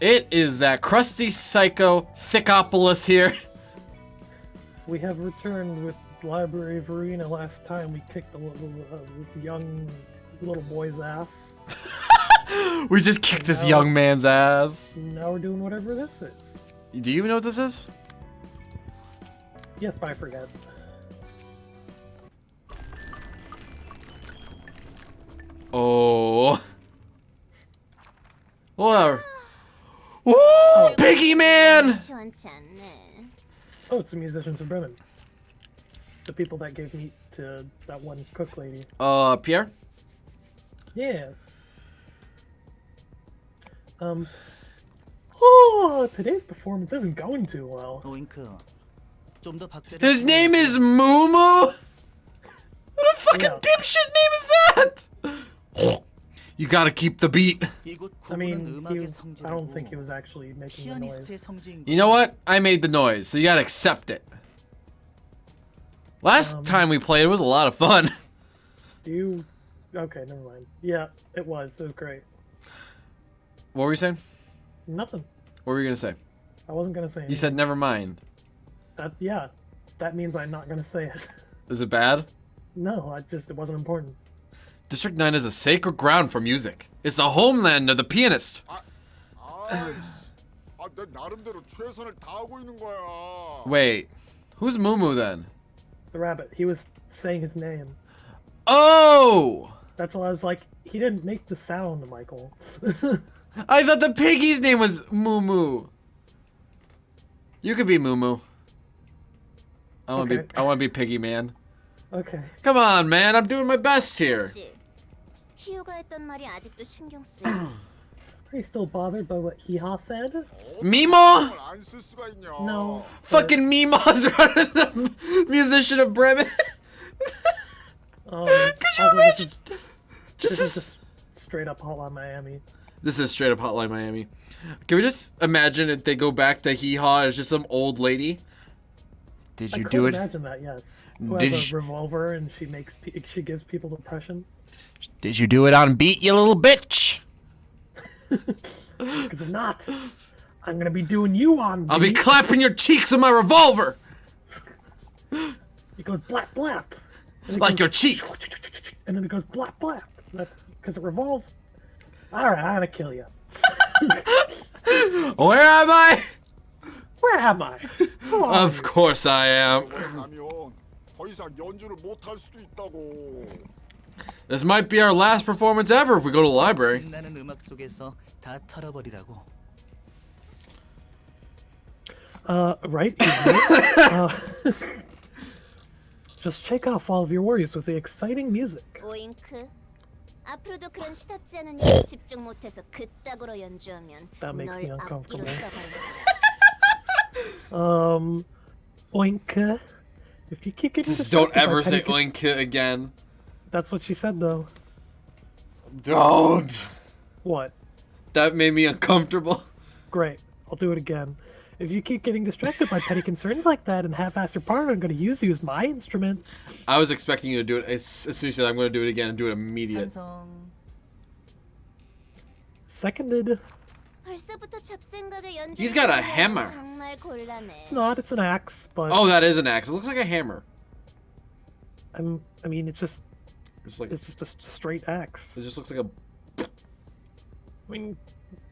It is that crusty psycho Thickopolis here. We have returned with Library of Ruina. Last time we kicked a little young little boy's ass. We just kicked this young man's ass. Now we're doing whatever this is. Do you know what this is? Yes, but I forget. Oh. Whatever. Woo! Piggy Man! Oh, it's the Musicians of Bremen. The people that gave meat to that one cook lady. Pierre? Yes. Oh, today's performance isn't going too well. His name is Mumu? What a fucking dipshit name is that? You gotta keep the beat. I mean, I don't think he was actually making the noise. You know what? I made the noise, so you gotta accept it. Last time we played, it was a lot of fun. Do you... Okay, never mind. Yeah, it was. It was great. What were you saying? Nothing. What were you gonna say? I wasn't gonna say anything. You said never mind. Yeah. That means I'm not gonna say it. Is it bad? No, it wasn't important. District 9 is a sacred ground for music. It's the homeland of the pianist. Wait, who's Mumu then? The rabbit. He was saying his name. Oh! That's why I was like, he didn't make the sound, Michael. I thought the piggy's name was Mumu. You could be Mumu. I want to be Piggy Man. Okay. Come on, man. I'm doing my best here. Are you still bothered by what Hee-Haw said? Mimo? No. Fucking Mimo's running the Musician of Bremen. Could you imagine? This is just straight up Hotline Miami. This is straight up Hotline Miami. Can we just imagine if they go back to Hee-Haw and it's just some old lady? Did you do it? I could imagine that, yes. Who has a revolver and she gives people depression. Did you do it on beat, you little bitch? Because if not, I'm gonna be doing you on beat. I'll be clapping your cheeks with my revolver. It goes blap blap. Like your cheeks. And then it goes blap blap. Because it revolves. Alright, I'm gonna kill you. Where am I? Where am I? Of course I am. This might be our last performance ever if we go to the library. Right? Just shake off all of your worries with the exciting music. That makes me uncomfortable. Oink. If you keep getting just don't ever say oink again. That's what she said, though. Don't. What? That made me uncomfortable. Great. I'll do it again. If you keep getting distracted by petty concerns like that and half-ass your part, I'm going to use you as my instrument. I was expecting you to do it as soon as you said I'm going to do it again and do it immediate. Seconded. He's got a hammer. It's not. It's an axe, but... Oh, that is an axe. It looks like a hammer. I mean, it's just a straight axe. It just looks like a... I mean,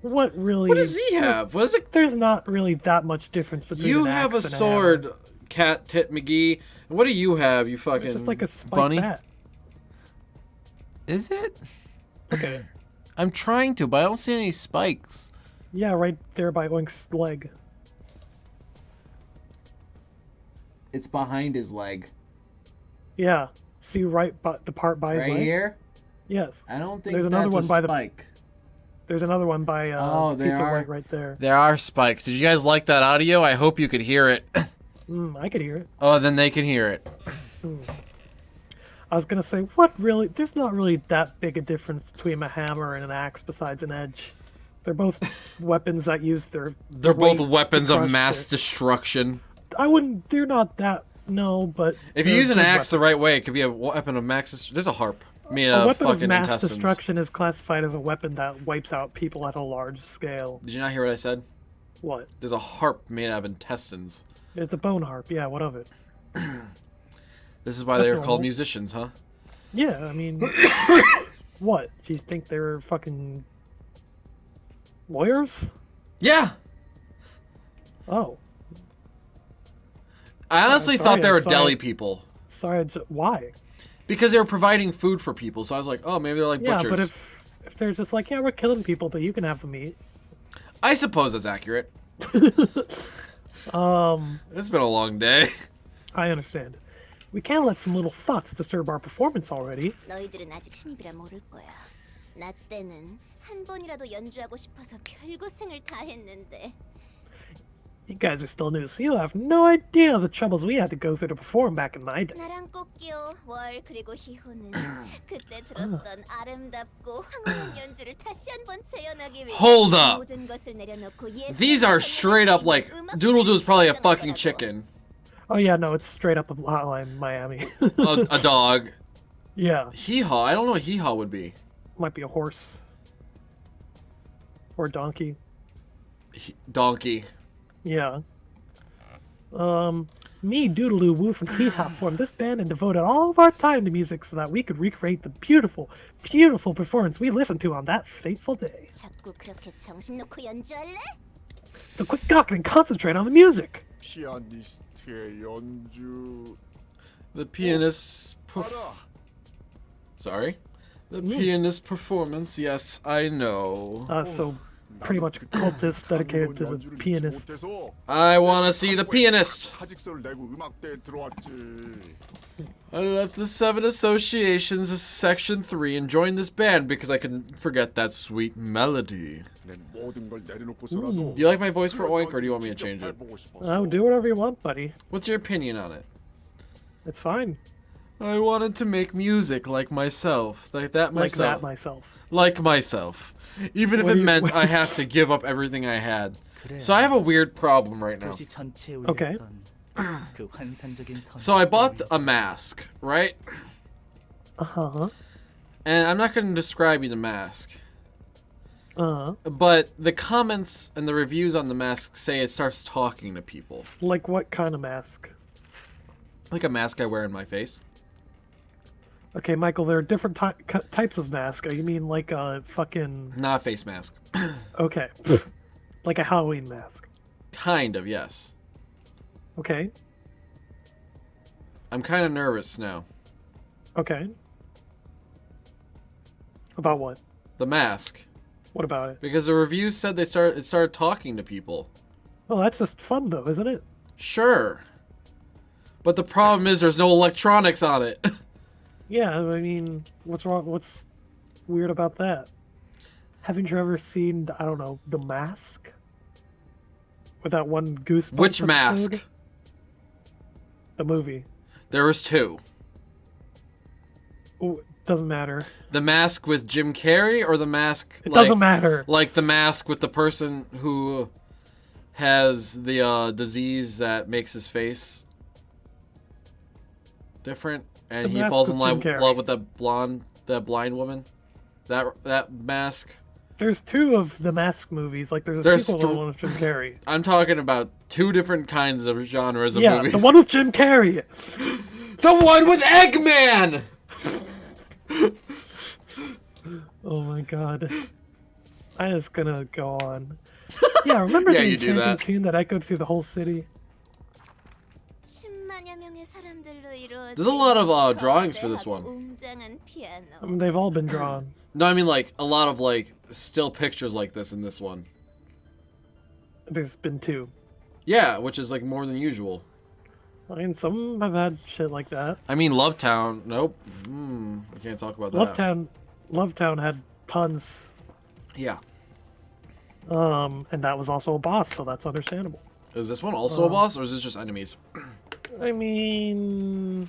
what really... What does he have? What is it? There's not really that much difference between You an axe have a and sword, hammer. Cat Tit McGee. What do you have, you fucking It's just like a spiked bunny? bat. Is it? Okay. I'm trying to, but I don't see any spikes. Yeah, right there by Oink's leg. It's behind his leg. Yeah. See right by the part by his leg? Right here? Yes. I don't think there's that's another one a by spike. There's another one by piece of white right there. There are spikes. Did you guys like that audio? I hope you could hear it. I could hear it. Oh, then they can hear it. I was gonna say, what really? There's not really that big a difference between a hammer and an axe besides an edge. They're both weapons that use their... They're both weapons of mass destruction. I wouldn't... They're not that... No, but... If you use an axe the right way, it could be a weapon of mass... There's a harp. Made A out of weapon of fucking mass intestines. destruction is classified as a weapon that wipes out people at a large scale. Did you not hear what I said? What? There's a harp made out of intestines. It's a bone harp. Yeah, what of it? This is why That's they're normal. called musicians, huh? Yeah, I mean, what? Do you think they're fucking lawyers? Yeah! Oh, I honestly sorry, thought they I'm were sorry. deli people. sorry. Why? Because they were providing food for people, so I was like, oh, maybe they're like Yeah, butchers. but if they're just like, yeah, we're killing people, but you can have the meat. I suppose that's accurate. It's been a long day. I understand. We can't let some little thoughts disturb our performance already. 너희들은 아직 신입이라 모를 거야. 나 때는 한 번이라도 연주하고 싶어서 별고생을 다 했는데. You guys are still new, so you have no idea the troubles we had to go through to perform back in my day. 나랑 꽃기호, 월 그리고 희호는 그때 들었던 아름답고 황홀한 연주를 다시 한번 재현하기 위해 Hold up. 모든 것을 내려놓고 예술을 These are straight up like Doodle Doo's probably a fucking 생각하더라고. chicken. Oh yeah, no, it's straight up a Hotline Miami. A dog. Yeah, Hee-haw. I don't know what hee-haw would be. might be a horse or a donkey. Donkey. Yeah. Me, Doodaloo, Woof, and Hee-Haw formed this band and devoted all of our time to music so that we could recreate the beautiful, beautiful performance we listened to on that fateful day. 자꾸 그렇게 정신 놓고 연주할래? So quit gawking and concentrate on the music. 피아니스트의 연주. The pianist. 알아. Sorry. The pianist performance. Yes, I know. So pretty much a cultist dedicated to the pianist. I want to see the pianist. 사직서를 내고 음악대에 들어왔지. I left the 7 associations of Section 3 and joined this band because I couldn't forget that sweet melody. 내 모든 걸 내려놓고서라도. Do you like my voice for Oink, or do you want me to change it? Oh, do whatever you want, buddy. What's your opinion on it? It's fine. I wanted to make music like myself. Like that Like myself. that myself. Like myself. Even if What it do you- meant I have to give up everything I had. So I have a weird problem right now. Okay. So I bought a mask, right? Uh-huh. And I'm not going to describe you the mask. Uh-huh. But the comments and the reviews on the mask say it starts talking to people. Like what kind of mask? Like a mask I wear in my face. Okay, Michael, there are different types of mask. You mean like a fucking... Not a face mask. Okay. Like a Halloween mask. Kind of, yes. Okay. I'm kind of nervous now. Okay. About what? The mask. What about it? Because the reviews said it started talking to people. Oh, that's just fun though, isn't it? Sure. But the problem is there's no electronics on it. Yeah, I mean, what's wrong? What's weird about that? Haven't you ever seen, I don't know, The Mask? With that one Goosebumps Which episode? mask? The movie. There was 2. Oh, doesn't matter. The mask with Jim Carrey or the mask It doesn't matter. Like the mask with the person who has the disease that makes his face different and The he mask falls in with Jim Carrey. love with that blind woman. That mask. There's 2 of the Mask movies. Like, there's a There's sequel to the one with Jim Carrey. I'm talking about 2 different kinds of genres of Yeah, movies. the one with Jim Carrey. The one with Eggman! Oh my god. I was gonna go on. Yeah, remember Yeah, the you do enchanting that. tune that echoed through the whole city? 10만여 명의 사람들로 이루어진 There's a lot of drawings for this one. 웅장한 피아노. I mean, they've all been drawn. No, I mean like a lot of like still pictures like this in this one. There's been 2. Yeah, which is like more than usual. I mean, some have had shit like that. I mean, Lovetown. Nope. We can't talk about that. Lovetown had tons. Yeah. And that was also a boss, so that's understandable. Is this one also a boss, or is this just enemies? I mean,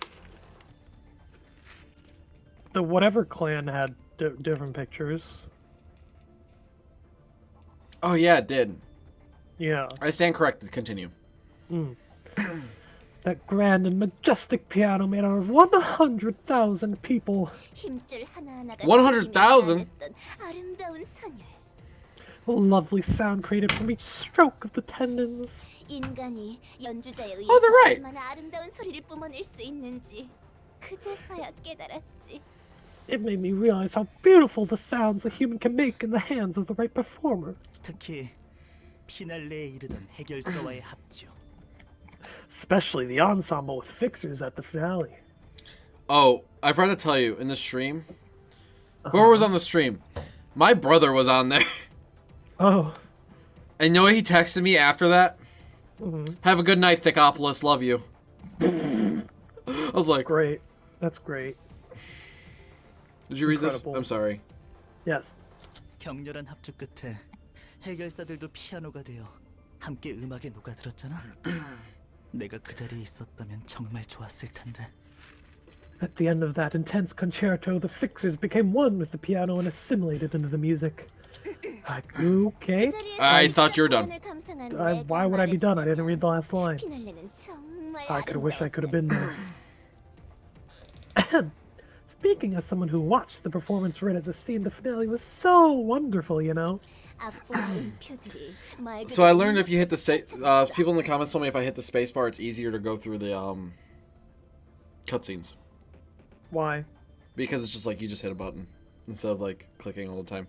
the whatever clan had different pictures. Oh yeah, it did. Yeah. I stand corrected. Continue. That grand and majestic piano made out of 100,000 people. 힘줄 하나하나가 100,000? 아름다운 선율. A lovely sound created from each stroke of the tendons. 인간이 연주자에 의해서 Oh, they're right. 얼마나 아름다운 소리를 뿜어낼 수 있는지 그제서야 깨달았지. It made me realize how beautiful the sounds a human can make in the hands of the right performer. 특히 피날레에 이르던 해결사와의 합주. Especially the ensemble with fixers at the finale. Oh, I forgot to tell you, in the stream, whoever was on the stream, my brother was on there. Oh. And you know what he texted me after that? Mm-hmm. Have a good night, Thickopolis. Love you. I was like, Great. That's great. did you read Incredible. this? I'm sorry. Yes. 격렬한 합주 끝에 해결사들도 피아노가 되어 함께 음악에 녹아들었잖아. 내가 그 자리에 있었다면 정말 좋았을 텐데. At the end of that intense concerto, the fixers became one with the piano and assimilated into the music. Okay. I thought you were done. Why would I be done? I didn't read the last line. I could wish I could have been there. Speaking as someone who watched the performance right at the scene, the finale was so wonderful, you know? So I learned if you hit the people in the comments told me if I hit the space bar, it's easier to go through the cutscenes. Why? Because it's just like you just hit a button instead of like clicking all the time.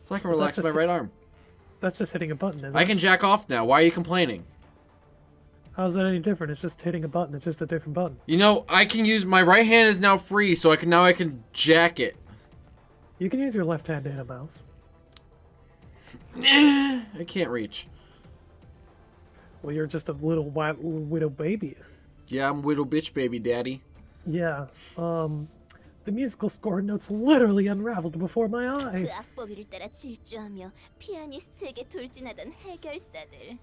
So I can relax my right arm. That's just hitting a button, isn't I it? can jack off now. Why are you complaining? How's that any different? It's just hitting a button. It's just a different button. You know, I can use my right hand is now free, so I can jack it. You can use your left hand to hit a mouse. I can't reach. Well, you're just a little white widow baby. Yeah, I'm widow bitch baby daddy. Yeah. The musical score notes literally unraveled before my 그 eyes. 악보기를 따라 질주하며 피아니스트에게 돌진하던 해결사들.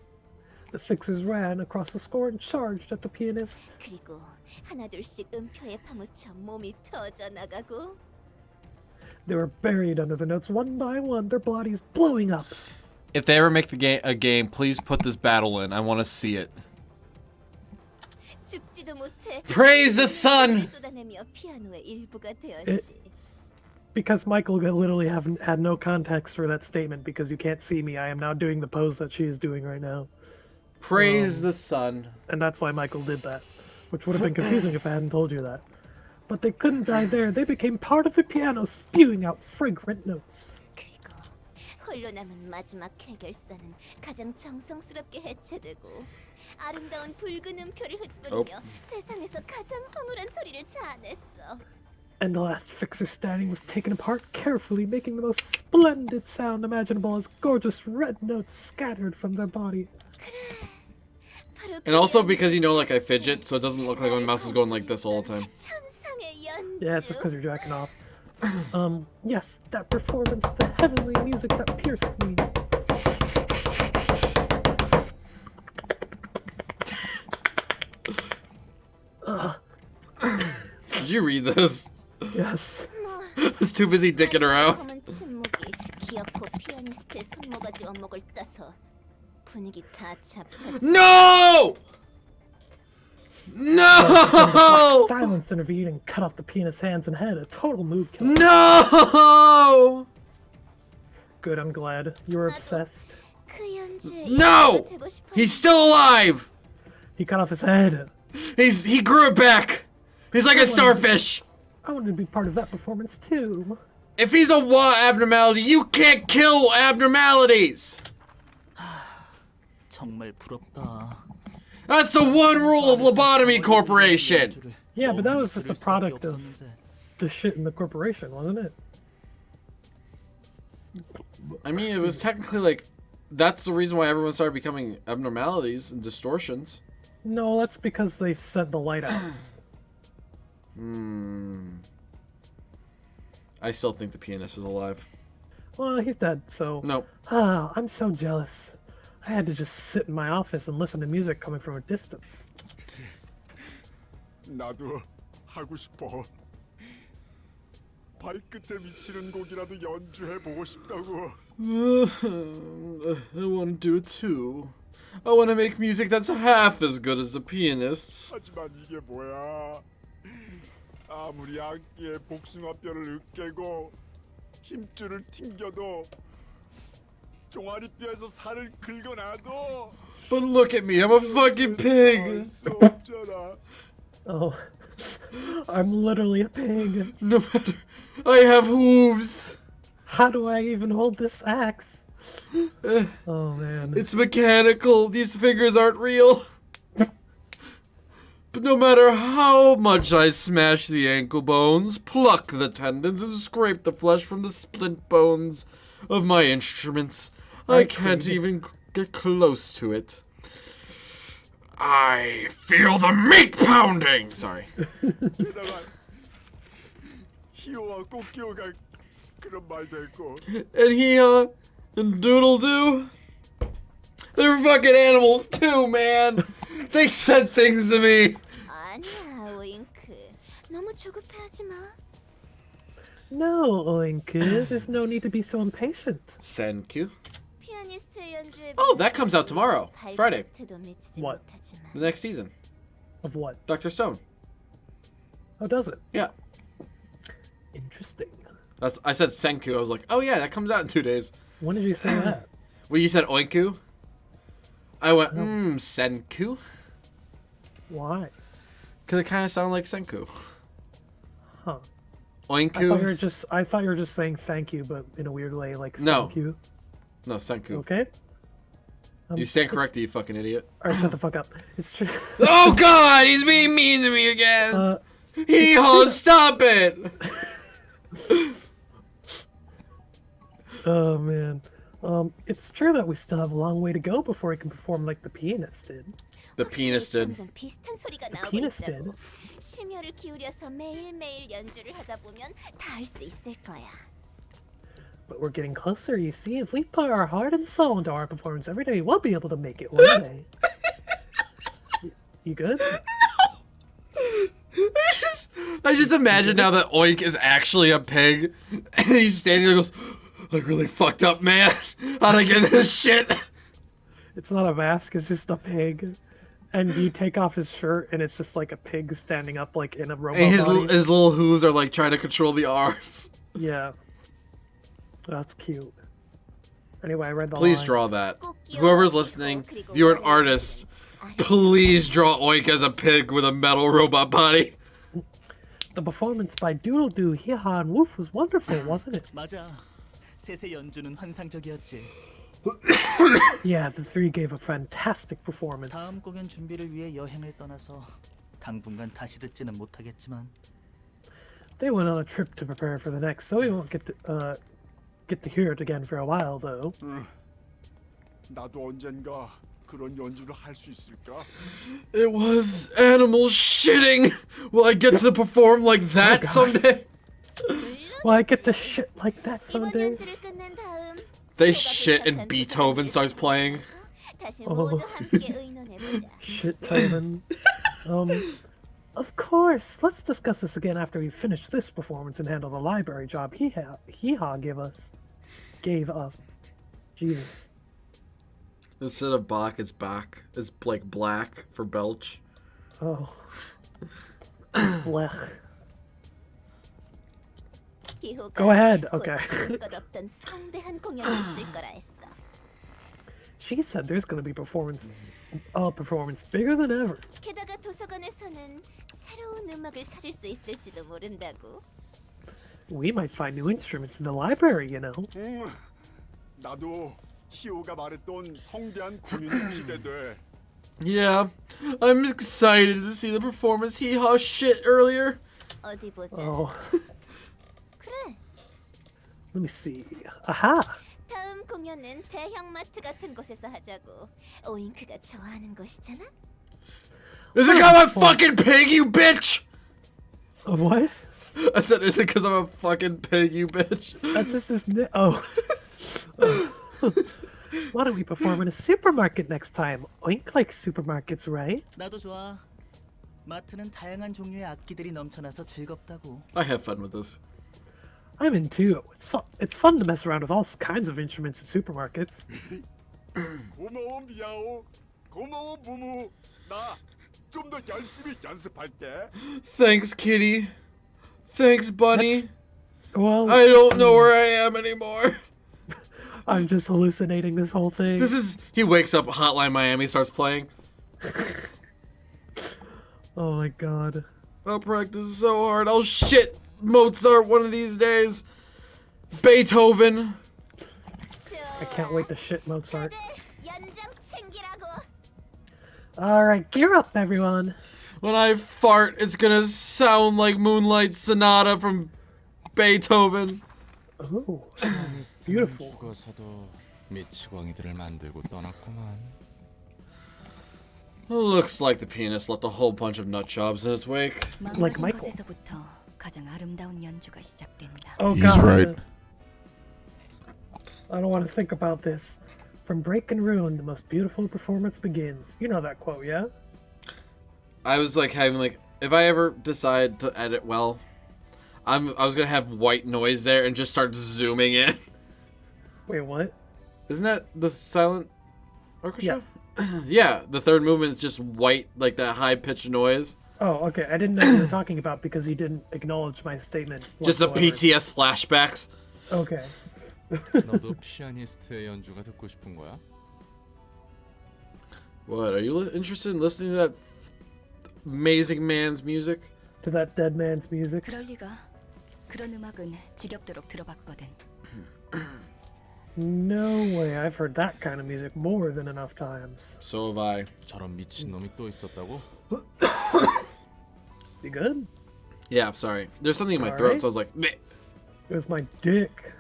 The fixers ran across the score and charged at the pianist. 그리고 하나둘씩 음표에 파묻혀 몸이 터져 나가고. They were buried under the notes one by one, their bodies blowing up. If they ever make a game, please put this battle in. I want to see it. 죽지도 못해. Praise the sun! 쏟아내며 피아노의 일부가 되었지. Because Michael literally had no context for that statement because you can't see me. I am now doing the pose that she is doing right now. Praise the sun. And that's why Michael did that. Which would have been confusing if I hadn't told you that. But they couldn't die there. They became part of the piano, spewing out fragrant notes. 그리고 홀로 남은 마지막 해결사는 가장 정성스럽게 해체되고 아름다운 붉은 음표를 흩뿌리며 세상에서 가장 황홀한 소리를 자아냈어. And the last fixer standing was taken apart carefully, making the most splendid sound imaginable as gorgeous red notes scattered from their body. And also because you know, like, I fidget, so it doesn't look like my mouse is going like this all the time. Yeah, it's just because you're jacking off. Yes, that performance, the heavenly music that pierced me. Did you read this? Yes. I was too busy dicking around. No! No! Silence intervened and cut off the pianist's hands and head. A total mood killer. No! Good, I'm glad. You were obsessed. No! He's still alive! He cut off his head. He grew it back! He's like a starfish! I wanted to be part of that performance too. If he's a abnormality, you can't kill abnormalities! 정말 부럽다. That's the one rule of Lobotomy Corporation! Yeah, but that was just a product of the shit in the corporation, wasn't it? I mean, it was technically like, that's the reason why everyone started becoming abnormalities and distortions. No, that's because they set the light out. I still think the pianist is alive. Well, he's dead, so... Nope. Ah, I'm so jealous. I had to just sit in my office and listen to music coming from a distance. 나도 하고 싶어. 발끝에 미치는 곡이라도 연주해 보고 싶다고. I want to do it too. I want to make music that's half as good as the pianist's. 하지만 이게 뭐야? 아무리 악기에 복숭아뼈를 으깨고 힘줄을 튕겨도 종아리뼈에서 살을 긁어놔도 But look at me, I'm a fucking pig. 수 없잖아. Oh, I'm literally a pig. No matter, I have hooves. How do I even hold this axe? Oh man. It's mechanical. These fingers aren't real. But no matter how much I smash the ankle bones, pluck the tendons, and scrape the flesh from the splint bones of my instruments, I can't even get close to it. I feel the meat pounding! Sorry. 게다가 히오와 꼬끼오가 그런 말도 했고 And he, and Doodle Doo, they're fucking animals too, man! They said things to me! 아니야, 오잉크. 너무 조급해하지 마. No, Oink, there's no need to be so impatient. Senku. 피아니스트의 연주에 Oh, that comes out tomorrow, Friday. 발끝에도 미치지 What? 못하지만. The next season. Of what? Dr. Stone. Oh, does it? Yeah. Interesting. I said Senku. I was like, oh yeah, that comes out in 2 days. When did you say that? Well, you said Oinku. I went, Senku? Why? Because it kind of sounded like Senku. Huh. Oinku. I thought you were just saying thank you, but in a weird way, like No. thank you. No, Senku. Okay. You stand corrected, you fucking idiot. Alright, shut the fuck up. It's true. Oh god, he's being mean to me again! Hee-haw, stop it! Oh man. It's true that we still have a long way to go before we can perform like the pianist did. The pianist did. 점점 비슷한 소리가 나오고 pianist 있다고. did. 심혈을 기울여서 매일매일 연주를 하다 보면 다 할 수 있을 거야. But we're getting closer, you see. If we put our heart and soul into our performance every day, we'll be able to make it one day. You good? I just imagine now that Oink is actually a pig, and he's standing there and goes, I really fucked up, man. How'd I get in this shit? It's not a mask, it's just a pig. And you take off his shirt, and it's just like a pig standing up, like in a robot And body. his little hooves are like trying to control the arms. Yeah. That's cute. Anyway, I read the Please line. draw that. Whoever's listening, if you're an artist, please draw Oink as a pig with a metal robot body. The performance by Doodle Doo, Hee-Haw, and Woof was wonderful, wasn't it? 맞아. 셋의 연주는 환상적이었지. Yeah, the three gave a fantastic performance. 다음 공연 준비를 위해 여행을 떠나서 당분간 다시 듣지는 못하겠지만 They went on a trip to prepare for the next, so we won't get to hear it again for a while, though. 나도 언젠가 그런 연주를 할 수 있을까? It was animals shitting. Will I get to perform like that God. someday? Will I get to shit like that 이번 someday? 연주를 끝낸 다음 They shit and Beethoven starts playing. 다시 Oh. 모두 함께 의논해보자. Shit, Tobin. Of course. Let's discuss this again after we finish this performance and handle the library job Hee-Haw gave us. Jesus. Instead of Bach, it's Bach. It's like black for belch. Oh. It's blech. Go ahead. Okay. 없던 성대한 공연을 있을 거라 했어. She said there's gonna be performance bigger than ever. 게다가 도서관에서는 새로운 음악을 찾을 수 있을지도 모른다고. We might find new instruments in the library, you know. 나도 히오가 말했던 성대한 공연이 기대돼. Yeah, I'm excited to see the performance Hee-Haw shit earlier. 어디 보자. Oh, 그래. let me see. Aha! 다음 공연은 대형 마트 같은 곳에서 하자고. 오잉크가 좋아하는 곳이잖아. Is it because I'm a fucking pig, you bitch? What? I said, is it because I'm a fucking pig, you bitch? That's just his Oh. Why don't we perform in a supermarket next time? Oink likes supermarkets, right? 나도 좋아. 마트는 다양한 종류의 악기들이 넘쳐나서 즐겁다고. I have fun with this. I'm in too. It's fun to mess around with all kinds of instruments in supermarkets. 고마워 미야오. 고마워 무무. 나 좀 더 열심히 연습할게. Thanks, kitty. Thanks, bunny. Well, I don't know where I am anymore. I'm just hallucinating this whole thing. He wakes up, Hotline Miami starts playing. Oh my god. I'll practice so hard. I'll shit Mozart one of these days. Beethoven. I can't wait to shit Mozart. 다들 연장 챙기라고. Alright, gear up, everyone. When I fart, it's gonna sound like Moonlight Sonata from Beethoven. Ooh, beautiful. 죽어서도 미치광이들을 만들고 떠났구만. Looks like the pianist left a whole bunch of nut jobs in its wake. Like Michael. 곳에서부터 가장 아름다운 연주가 시작된다. Oh He's god. right. I don't want to think about this. From break and ruin, the most beautiful performance begins. You know that quote, yeah? I was like having like, if I ever decide to edit well, I was gonna have white noise there and just start zooming in. Wait, what? Isn't that the silent orchestra? Yes. Yeah, the third movement is just white, like that high pitched noise. Oh, okay. I didn't know what you were talking about because you didn't acknowledge my statement. Just the whatsoever. PTS flashbacks. Okay. 너도 피아니스트의 연주가 듣고 싶은 거야? What, are you interested in listening to that amazing man's music? To that dead man's music. 그럴 리가. 그런 음악은 지겹도록 들어봤거든. No way. I've heard that kind of music more than enough times. So have I. 저런 미친 놈이 또 있었다고? You good? Yeah, I'm sorry. There's something in my All throat, right. so I was like, meh. It was my dick.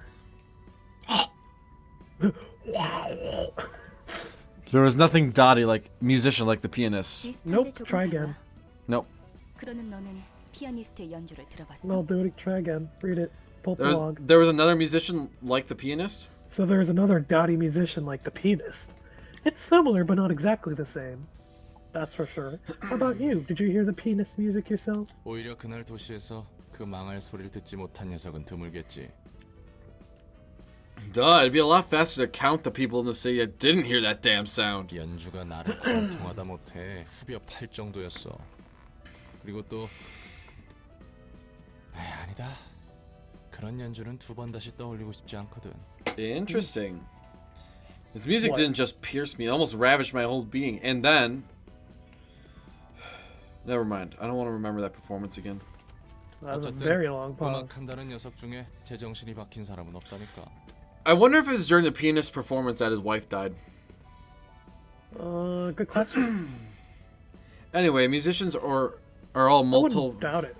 There was nothing dotty like musician like the pianist. Nope, try again. Nope. 그러는 너는 피아니스트의 연주를 들어봤어? No, do it. Try again. Read it. Pull the log. There was another musician like the pianist? So there's another dotty musician like the pianist. It's similar, but not exactly the same. That's for sure. How about you? Did you hear the pianist music yourself? 오히려 그날 도시에서 그 망할 소리를 듣지 못한 녀석은 드물겠지. Duh, it'd be a lot faster to count the people in the city that didn't hear that damn sound. 연주가 나를 관통하다 못해 후벼 팔 정도였어. 그리고 또 아니다. 그런 연주는 두 번 다시 떠올리고 싶지 않거든. Interesting. His music What? didn't just pierce me, it almost ravaged my whole being. And then... Never mind. I don't want to remember that performance again. That was a 어쨌든 very long pause. 음악한다는 녀석 중에 제정신이 박힌 사람은 없다니까. I wonder if it was during the pianist performance that his wife died. Good question. Anyway, musicians are all I multi wouldn't doubt it.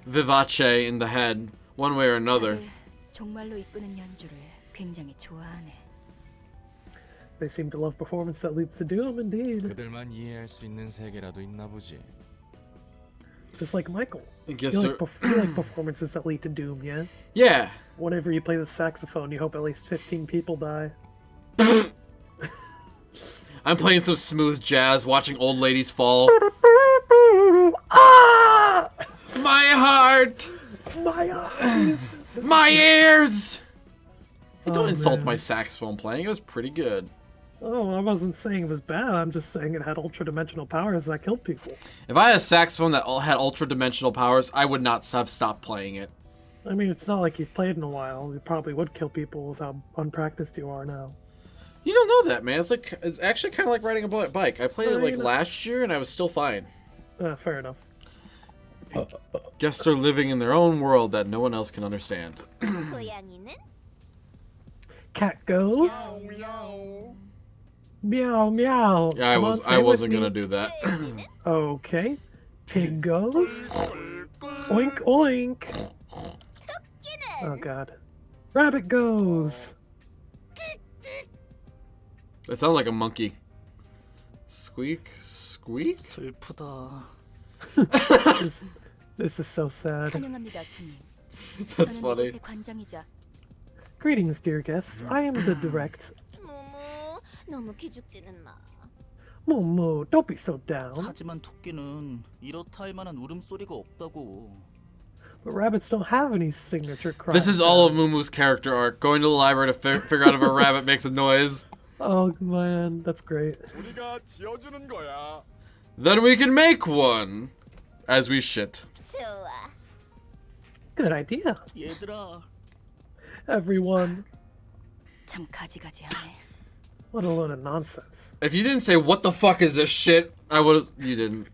vivace in the head, one way or another. 다들 정말로 이끄는 연주를 굉장히 좋아하네. They seem to love performance that leads to doom, indeed. 그들만 이해할 수 있는 세계라도 있나 보지. Just like Michael. I guess You they're... like, you like performances that lead to doom, yeah? Yeah. Whenever you play the saxophone, you hope at least 15 people die. I'm playing some smooth jazz, watching old ladies fall. Ah! My heart! My eyes! My ears! Hey, don't Oh, insult man. my saxophone playing, it was pretty good. Oh, I wasn't saying it was bad. I'm just saying it had ultra-dimensional powers that killed people. If I had a saxophone that had ultra-dimensional powers, I would not have stopped playing it. I mean, it's not like you've played in a while. You probably would kill people with how unpracticed you are now. You don't know that, man. It's actually kind of like riding a bike. I played it like you know. last year, and I was still fine. Fair enough. Guess they're living in their own world that no one else can understand. 고양이는 Cat goes. Meow meow. Yeah, Come on, I say it wasn't with gonna me. do that. 돼지는 Okay. Pig goes. Oink oink. Oh god. Rabbit goes. It sounded like a monkey. Squeak, squeak. 슬프다. This is so sad. 환영합니다, 손님. That's 저는 funny. 이곳의 관장이자 Greetings, dear guests. I am the direct. 무무 너무 기죽지는 마. Momo, don't be so down. 하지만 토끼는 이렇다 할 만한 울음소리가 없다고. But rabbits don't have any signature cries. This is all of Mumu's character arc. Going to the library to figure out if a rabbit makes a noise. Oh man, that's great. 우리가 지어주는 거야. Then we can make one as we shit. 좋아. Good idea. 얘들아, Everyone. 참 가지가지하네. What a load of nonsense. If you didn't say what the fuck is this shit, I would. You didn't.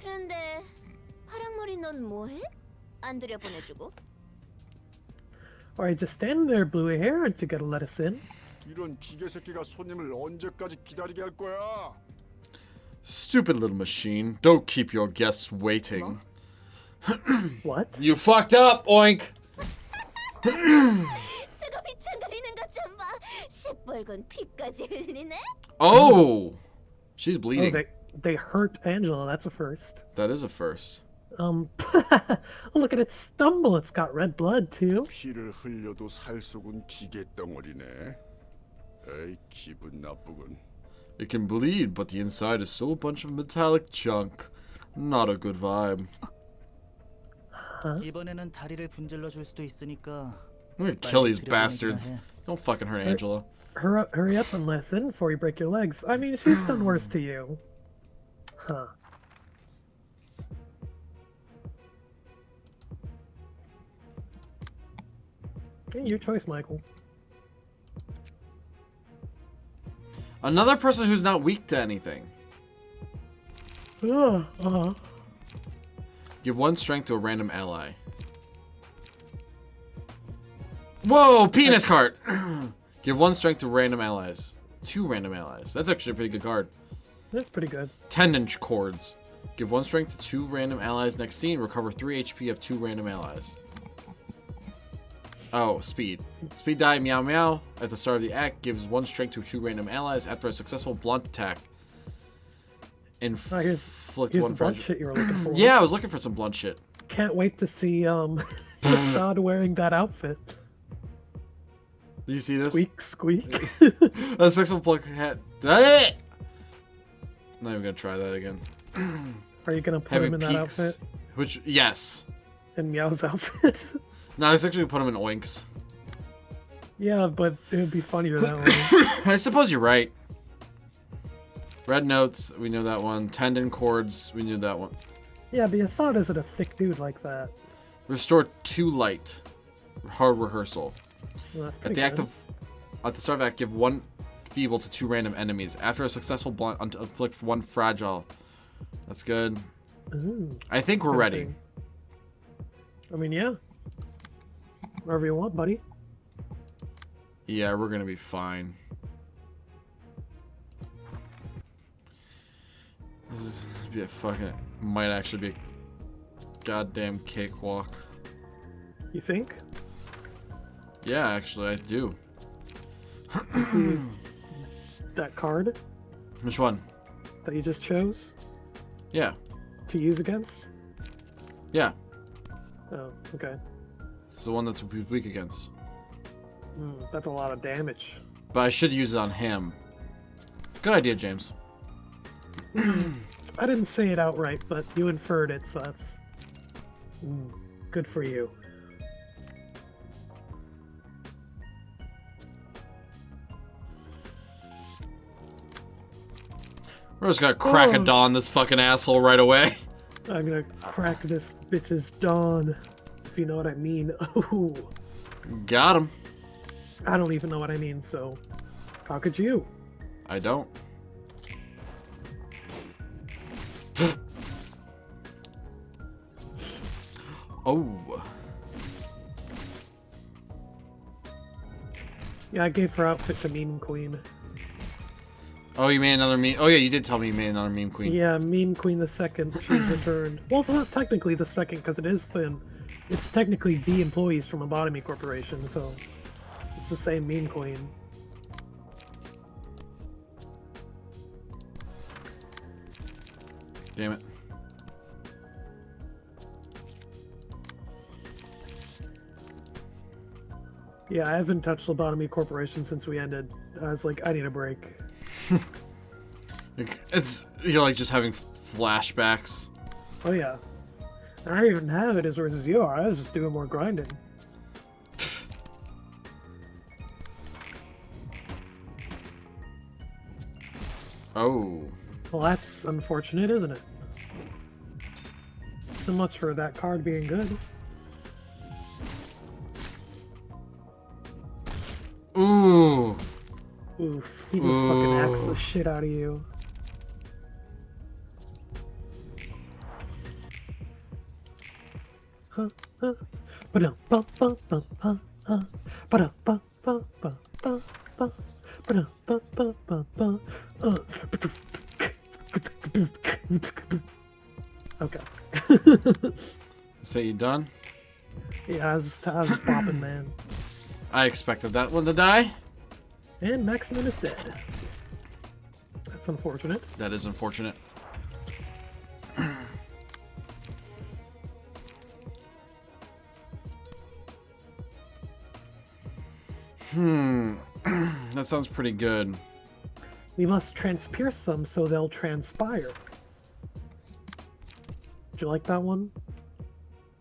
그런데 파랑머리 넌 뭐해? 안 들여보내주고? Alright, just standing there, bluey hair. Aren't you gonna let us in? 이런 기계 새끼가 손님을 언제까지 기다리게 할 거야? Stupid little machine. Don't keep your guests waiting. What? You fucked up, oink! 제가 비창거리는 것 좀 봐. 시뻘건 피까지 흘리네. Oh! She's Oh, bleeding. they hurt Angela. That's a first. That is a first. Look at it stumble. It's got red blood too. 피를 흘려도 살 속은 기계 덩어리네. 에이 기분 나쁘군. It can bleed, but the inside is still a bunch of metallic junk. Not a good vibe. 이번에는 다리를 분질러 줄 수도 있으니까. I'm gonna kill these 들여보내기나 bastards. 해. Don't fucking hurt Angela. Hurry up and listen before you break your legs. I mean, she's done worse to you. Huh. Okay, your choice, Michael. Another person who's not weak to anything. Uh-huh. Give 1 strength to a random ally. Whoa, penis cart! Give 1 strength to random allies. 2 random allies. That's actually a pretty good card. That's pretty good. Tendon cords. Give 1 strength to 2 random allies next scene. Recover 3 HP of 2 random allies. Oh, speed. Speed die meow meow. At the start of the act, gives 1 strength to 2 random allies after a successful blunt attack. Oh, here's Inflict the 1 blunt fragile. shit you were looking for. Yeah, I was looking for some blunt shit. Can't wait to see God wearing that outfit. Do you see this? Squeak, squeak. A successful blunt hat. Not even gonna try that again. Are you gonna put Heavy him in that peaks. outfit? Which, yes. In Meow's outfit? No, I was actually put him in oinks. Yeah, but it would be funnier that way. I suppose you're right. Red notes, we know that one. Tendon cords, we knew that one. Yeah, but Assad isn't a thick dude like that. Restore 2 light. Hard rehearsal. Well, that's At pretty the act good. of, at the start of act, give 1 feeble to 2 random enemies. After a successful blunt, inflict 1 fragile. That's good. Ooh, I think we're ready. tempting. I mean, yeah. Wherever you want, buddy. Yeah, we're gonna be fine. This is be a fucking might actually be a goddamn cakewalk. You think? Yeah, actually, I do. See that card Which one? that you just chose Yeah, to use against? yeah. Oh, okay. It's the one that's weak against. That's a lot of damage. But I should use it on him. Good idea, James. I didn't say it outright, but you inferred it, so that's good for you. We're just gonna crack a dawn this fucking asshole right away. I'm gonna crack this bitch's dawn, if you know what I mean. Oh, Got him. I don't even know what I mean, so how could you? I don't. Oh. Yeah, I gave her outfit to Meme Queen. Oh, you made another meme. Oh yeah, you did tell me you made another meme queen. Yeah, Meme Queen the second. She's returned. Well, it's not technically the second because it is thin. It's technically the employees from Abotomy Corporation, so it's the same Meme Queen. Damn it. Yeah, I haven't touched Lobotomy Corporation since we ended. I was like, I need a break. It's, you're like just having flashbacks. Oh yeah. I don't even have it as worse as you are. I was just doing more grinding. Oh. Well, that's unfortunate, isn't it? So much for that card being good. Ooh. Oof, he just fucking axed the shit out of you. Huh, huh. Ba-dum, bum, bum, bum, huh, huh. Ba-dum, bum, bum, bum, bum, bum. Ba-dum, bum, bum, bum, bum. Okay. Say you done? Yeah, I was bopping, man. I expected that one to die. And Maximin is dead. That's unfortunate. That is unfortunate. That sounds pretty good. We must transpierce them so they'll transpire. Did you like that one?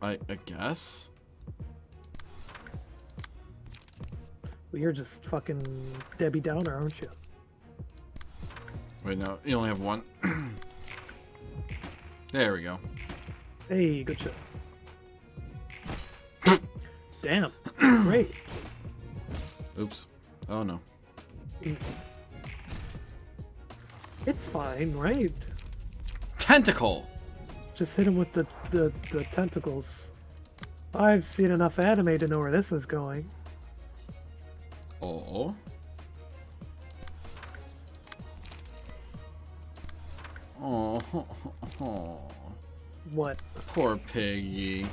I guess. Well, you're just fucking Debbie Downer, aren't you? Wait, no, you only have one. There we go. Hey, good shit. Damn. Great. Oops. Oh no. It's fine, right? Tentacle! Just hit him with the tentacles. I've seen enough anime to know where this is going. Oh. Oh. What? Poor piggy.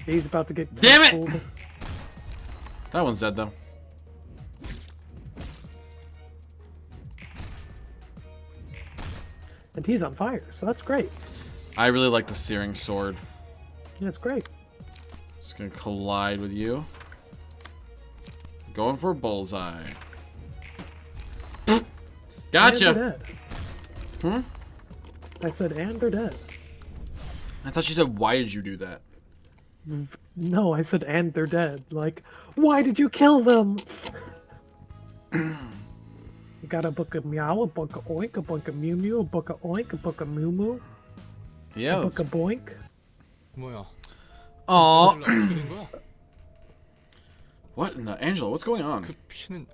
He's about to get Damn it! tackled. That one's dead though. And he's on fire, so that's great. I really like the searing sword. Yeah, it's great. Just gonna collide with you. Going for a bullseye. And Gotcha! they're dead. I said, and they're dead. I thought you said, why did you do that? No, I said, and they're dead. Like, why did you kill them? You got a book of meow, a book of oink, a book of mew mew, a book of oink, a book of moo moo, Yeah. a book of boink. 뭐야? Aw. 어떻게 된 거야? What in the Angela? What's going on? 그 피는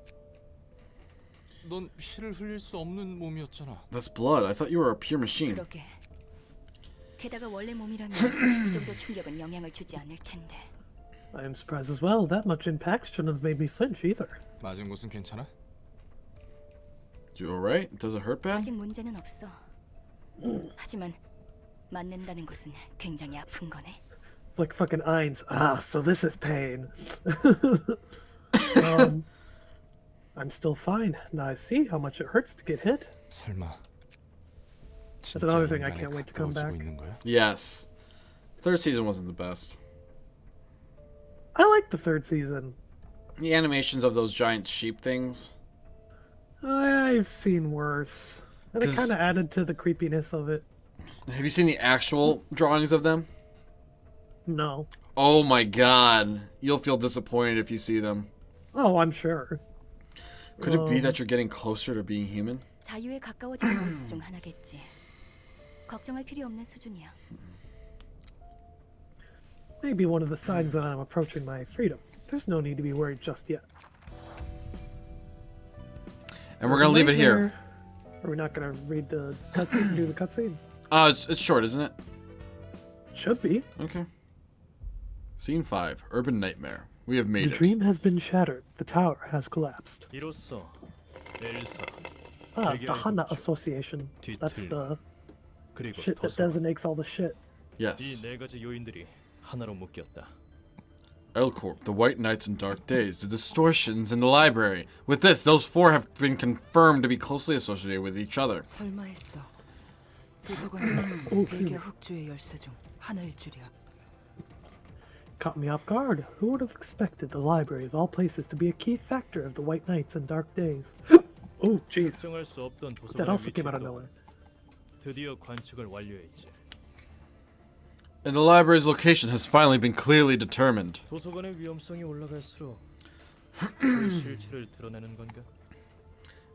넌 피를 흘릴 수 없는 몸이었잖아. That's blood. I thought you were a pure machine. 그러게. 게다가 원래 몸이라면 이 정도 충격은 영향을 주지 않을 텐데. I am surprised as well. That much impact shouldn't have made me flinch either. 맞은 곳은 괜찮아? You alright? Does it hurt bad? 아직 문제는 없어. 하지만 맞는다는 것은 굉장히 아픈 거네. Like fucking Eins. Ah, so this is pain. I'm still fine. Now I see how much it hurts to get hit. 설마. That's another thing I can't wait to come back. 있는 거야? Yes. Third season wasn't the best. I like the third season. The animations of those giant sheep things. I've seen worse. And it 'Cause- kind of added to the creepiness of it. Have you seen the actual drawings of them? No. Oh my god. You'll feel disappointed if you see them. Oh, I'm sure. Could it be that you're getting closer to being human? 자유에 가까워지는 모습 중 하나겠지. 걱정할 필요 없는 수준이야. Maybe one of the signs that I'm approaching my freedom. There's no need to be worried just yet. And we're gonna leave it here. Are we not gonna read the cutscene? Do the cutscene? It's short, isn't it? Should be. Okay. Scene 5. Urban Nightmare. We have made The it. dream has been shattered. The tower has collapsed. 이로써 엘사 Ah, the Hana Association. That's the 그리고 shit that 도서 designates all the shit. Yes. 이 네 가지 요인들이 하나로 묶였다. L-Corp, the White Nights and Dark Days, the distortions in the library. With this, those four have been confirmed to be closely associated with each other. 설마 했어. 도서관은 백여 흑주의 열쇠 중 하나일 줄이야. Caught me off guard. Who would have expected the library of all places to be a key factor of the White Nights and Dark Days? Oh, jeez. 특정할 수 없던 That 도서관의 also came out of 위치도 nowhere. 드디어 관측을 완료했지. And the library's location has finally been clearly determined. 도서관의 위험성이 올라갈수록 그 실체를 드러내는 건가?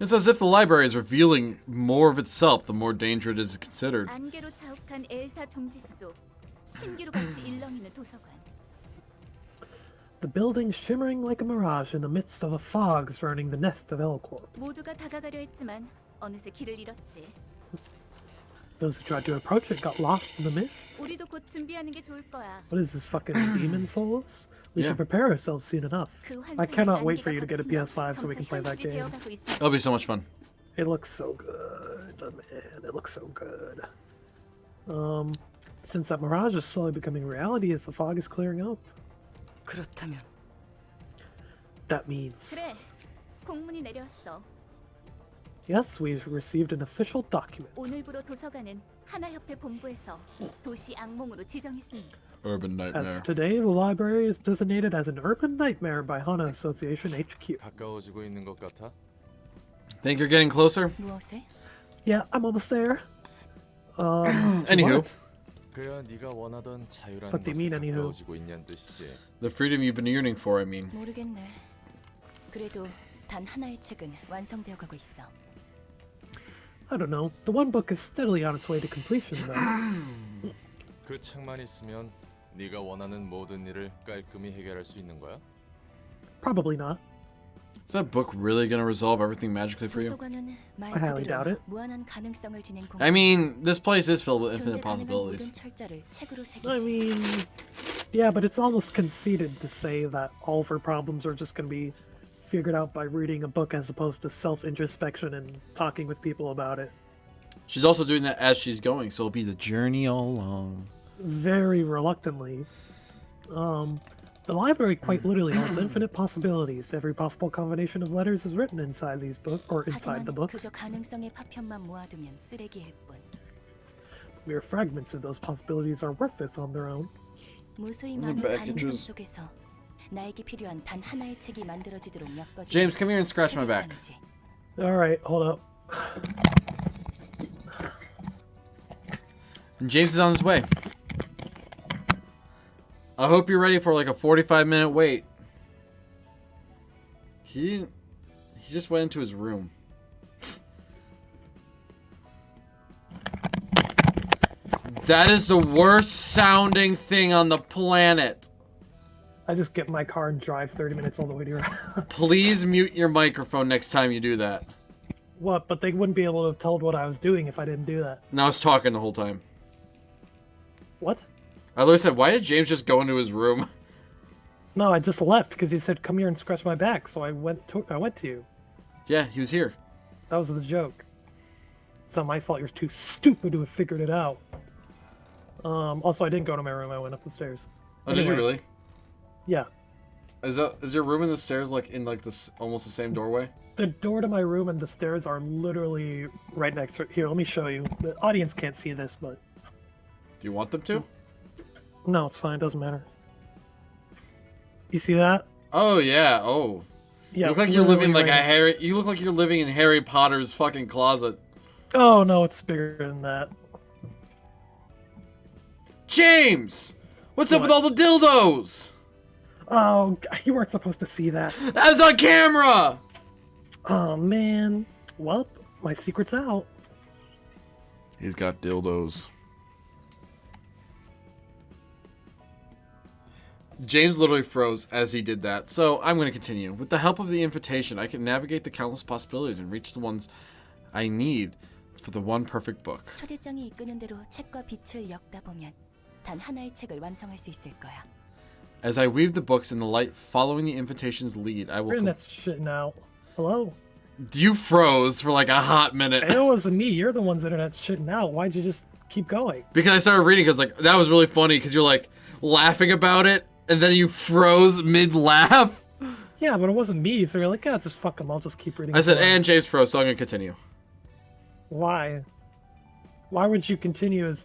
It's as if the library is revealing more of itself the more dangerous it is considered. 안개로 자욱한 엘사 둥지속, 신기루 같이 일렁이는 도서관. The building shimmering like a mirage in the midst of a fog surrounding the nest of Elcor. 모두가 다가가려 했지만 어느새 길을 잃었지. Those who tried to approach it got lost in the mist. 우리도 곧 준비하는 게 좋을 거야. What is this fucking Demon Souls? We Yeah. should prepare ourselves soon enough. 그 I 환상의 cannot wait for 안개가 you to get a 걷으며 PS5 so we can 점차 play that 현실이 game. 되어가고 있어. It'll be so much fun. It looks so good, oh, man. It looks so good. Since that mirage is slowly becoming reality as the fog is clearing up, 그렇다면 that means 그래, 공문이 내려왔어. yes, we've received an official document. 오늘부로 도서관은 하나협회 본부에서 도시 악몽으로 지정했습니다. Urban As nightmare. of today, the library is designated as an urban nightmare by Hana Association HQ. 가까워지고 있는 것 같아. Think you're getting closer? 무엇에? Yeah, I'm almost there. Anywho, what? 그야 네가 원하던 자유라는 What do you 것에 mean, anywho? 가까워지고 있냐는 뜻이지. the freedom you've been yearning for, I mean. 모르겠네. 그래도 단 하나의 책은 완성되어 가고 있어. I don't know. The one book is steadily on its way to completion, though. 그 책만 있으면 네가 원하는 모든 일을 깔끔히 해결할 수 있는 거야? Probably not. Is that book really gonna resolve everything magically for you? 도서관은 말 I highly doubt 그대로 it. 무한한 가능성을 지닌 공간. I mean, this place is filled with 존재 infinite 가능한 possibilities. 모든 철자를 책으로 I 새기지. mean, yeah, but it's almost conceited to say that all of her problems are just going to be figured out by reading a book as opposed to self-introspection and talking with people about it. She's also doing that as she's going, so it'll be the journey all along. Very reluctantly. The library quite literally holds infinite possibilities. Every possible combination of letters is written inside these books, or inside the 하지만 books. 그저 가능성의 파편만 모아두면 쓰레기일 뿐. Mere fragments of those possibilities are worthless on their own. 무수히 The 많은 가능성 packages. 속에서 나에게 필요한 단 하나의 책이 만들어지도록 엮어진 James, come here and scratch my back. 책임장이지. Alright, hold up. And James is on his way. I hope you're ready for like a 45-minute wait. He just went into his room. That is the worst sounding thing on the planet. I just get in my car and drive 30 minutes all the way to your house. Please mute your microphone next time you do that. What? But they wouldn't be able to have told what I was doing if I didn't do that. And I was talking the whole time. What? I literally said, why did James just go into his room? No, I just left because you said come here and scratch my back, so I went to you. Yeah, he was here. That was the joke. It's not my fault. You're too stupid to have figured it out. Also, I didn't go to my room. I went up the stairs. Oh, did you Anyway. really? Yeah. Is your room in the stairs like in like this almost the same doorway? The door to my room and the stairs are literally right next to it. Here, let me show you. The audience can't see this, but Do you want them to? no, it's fine. It doesn't matter. You see that? Oh yeah. Oh. Yeah. You look like you're living literally like right a Harry. You look like you're living in Harry Potter's fucking closet. Oh no, it's bigger than that. James, what's up What? with all the dildos? Oh, you weren't supposed to see that. That's on camera. Oh man. Well, my secret's out. He's got dildos. James literally froze as he did that, so I'm going to continue. With the help of the invitation, I can navigate the countless possibilities and reach the ones I need for the one perfect book. 초대장이 이끄는 대로 책과 빛을 엮다 보면 단 하나의 책을 완성할 수 있을 거야. As I weave the books in the light following the invitation's lead, I will... Internet's shitting out. Hello? You froze for like a hot minute. It wasn't me. You're the one's internet's shitting out. Why'd you just keep going? Because I started reading, because like, that was really funny, because you're like laughing about it, and then you froze mid-laugh. Yeah, but it wasn't me, so you're like, yeah, just fuck him. I'll just keep reading. I said, forward." and James froze, so I'm going to continue. Why? Why would you continue as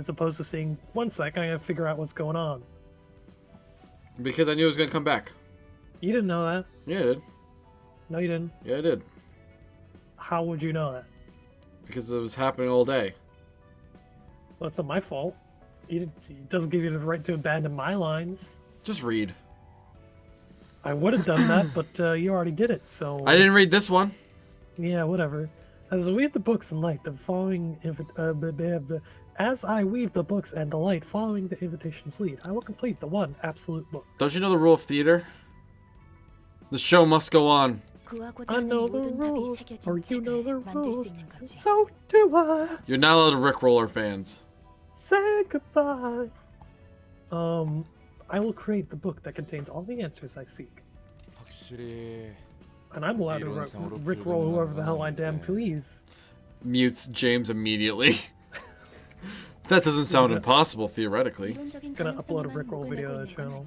opposed to saying, 1 second, I gotta figure out what's going on? Because I knew it was going to come back. You didn't know that. Yeah, I did. No, you didn't. Yeah, I did. How would you know that? Because it was happening all day. Well, it's not my fault. It doesn't give you the right to abandon my lines. Just read. I would have done that, but you already did it, so... I didn't read this one. Yeah, whatever. As I weave the books and light, the following as I weave the books and the light following the invitation's lead, I will complete the one absolute book. Don't you know the rule of theater? The show must go on. I know the rules, or you know the rules, and so do I. You're not allowed to rickroll our fans. Say goodbye. I will create the book that contains all the answers I seek. 확실히 And I'm allowed to rickroll whoever the hell I damn please. Mutes James immediately. That doesn't sound impossible, theoretically. Gonna upload a rickroll video to the channel.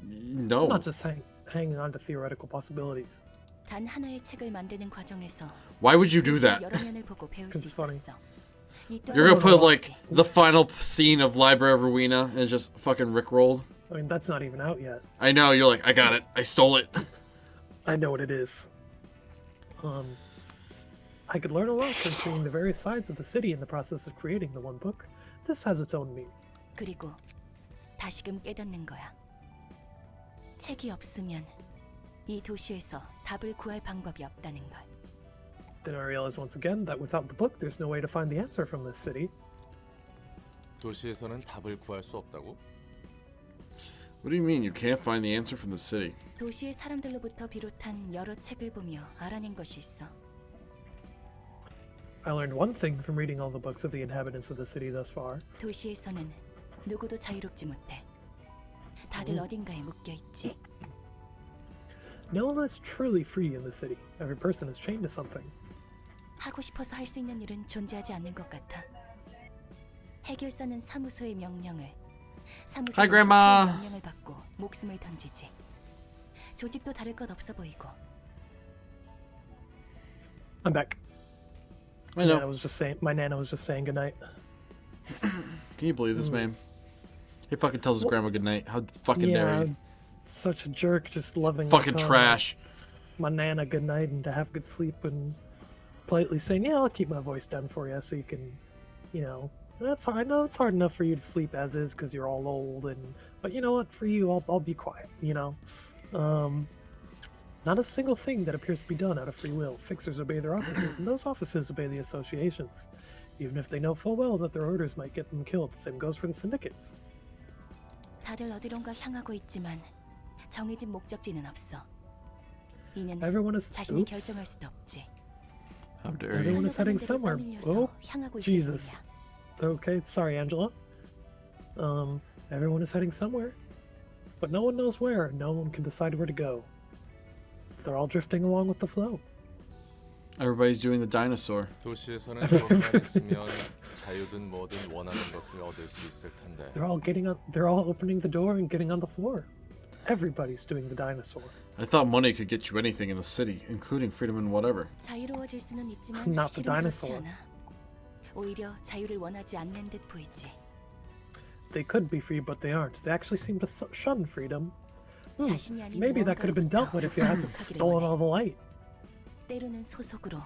No. I'm not just hanging on to theoretical possibilities. 단 하나의 책을 만드는 과정에서 Why would you do that? 여러 면을 보고 배울 수 It's funny. 있었어. 이 또한 You're gonna put like 어려웠지. the final scene of Library of Ruina and just fucking rickrolled. I mean, that's not even out yet. I know, you're like, I got it. I stole it. I know what it is. I could learn a lot from seeing the various sides of the city in the process of creating the one book. This has its own meaning. 그리고 다시금 깨닫는 거야. 책이 없으면 이 도시에서 답을 구할 방법이 없다는 걸. Then I realize once again that without the book, there's no way to find the answer from this city. 도시에서는 답을 구할 수 없다고? What do you mean you can't find the answer from the city? 도시의 사람들로부터 비롯한 여러 책을 보며 알아낸 것이 있어. I learned one thing from reading all the books of the inhabitants of the city thus far. 도시에서는 누구도 자유롭지 못해. 다들 어딘가에 묶여 있지. No one is truly free in the city. Every person is chained to something. 하고 싶어서 할 수 있는 일은 존재하지 않는 것 같아. 해결사는 사무소의 명령을, 사무소는 Hi, Grandma. 협회의 명령을 받고 목숨을 던지지. 조직도 다를 것 없어 보이고. I'm back. I know. My Nana was just saying goodnight. Can you believe this, man? He fucking tells his grandma goodnight. How fucking dare he? Such a jerk, just loving Fucking trash. My Nana goodnight and to have good sleep and politely saying, yeah, I'll keep my voice down for you so you can, you know, that's hard. I know it's hard enough for you to sleep as is because you're all old, but you know what? For you, I'll be quiet. You know, not a single thing that appears to be done out of free will. Fixers obey their offices, and those offices obey the associations, even if they know full well that their orders might get them killed. The same goes for the syndicates. 다들 어디론가 향하고 있지만 정해진 목적지는 없어. 이는 Everyone is. 자신이 Oops. 결정할 수도 없지. How dare you? Everyone is heading somewhere. Oh, 향하고 있을 Jesus. 뿐이야. Okay, sorry, Angela. Everyone is heading somewhere, but no one knows where. No one can decide where to go. They're all drifting along with the flow. Everybody's doing the dinosaur. 도시에서는 그것만 있으면 자유든 뭐든 원하는 것을 얻을 수 있을 텐데. They're all opening the door and getting on the floor. Everybody's doing the dinosaur. I thought money could get you anything in the city, including freedom and whatever. 자유로워질 수는 있지만 Not the 실은 그렇지 dinosaur. 않아. 오히려 자유를 원하지 않는 듯 보이지. They could be free, but they aren't. They actually seem to shun freedom. 자신이 아닌 Maybe that could have been dealt with if you hadn't stolen all the light. 때로는 소속으로,